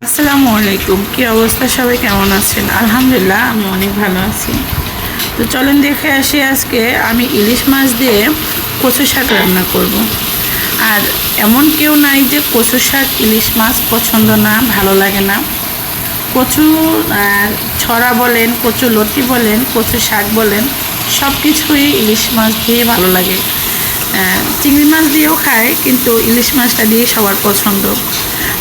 আসসালামু আলাইকুম। কি অবস্থা, সবাই কেমন আছেন? আলহামদুলিল্লাহ, আমি অনেক ভালো আছি। তো চলেন দেখে আসি, আজকে আমি ইলিশ মাছ দিয়ে কচু শাক রান্না করব। আর এমন কেউ নাই যে কচু শাক ইলিশ মাছ পছন্দ না, ভালো লাগে না। কচু ছড়া বলেন, কচু লতি বলেন, কচু শাক বলেন, সব কিছুই ইলিশ মাছ দিয়ে ভালো লাগে। চিংড়ি মাছ দিয়েও খায়, কিন্তু ইলিশ মাছটা দিয়ে সবার পছন্দ।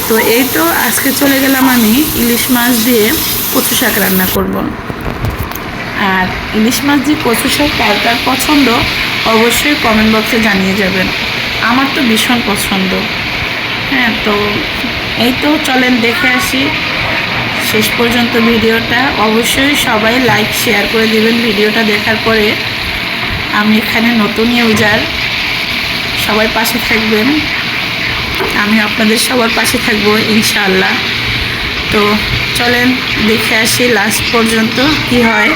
তো এই তো আজকে চলে গেলাম আমি ইলিশ মাছ দিয়ে কচু শাক রান্না করব। আর ইলিশ মাছ দিয়ে কচু শাক কার কার পছন্দ অবশ্যই কমেন্ট বক্সে জানিয়ে যাবেন। আমার তো ভীষণ পছন্দ। হ্যাঁ, তো এই তো চলেন দেখে আসি শেষ পর্যন্ত ভিডিওটা। অবশ্যই সবাই লাইক শেয়ার করে দিবেন ভিডিওটা দেখার পরে। আমি এখানে নতুন ইউজার, সবাই পাশে থাকবেন। আমি আপনাদের সবার পাশে থাকবো ইনশাআল্লাহ। তো চলেন দেখে আসি লাস্ট পর্যন্ত কি হয়,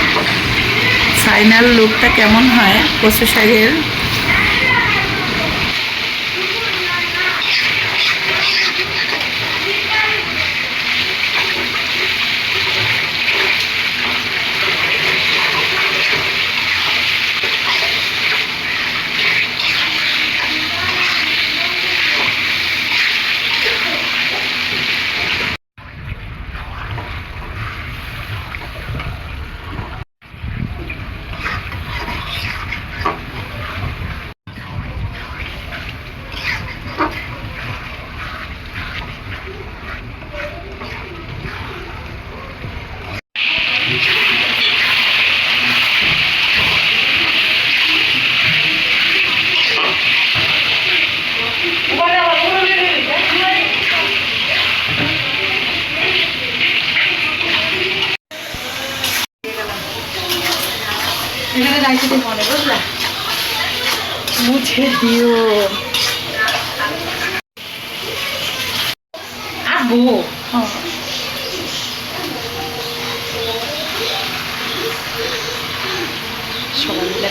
ফাইনাল লুকটা কেমন হয় কচু শাকের। মুছে দিও আবু। সবাই মিলে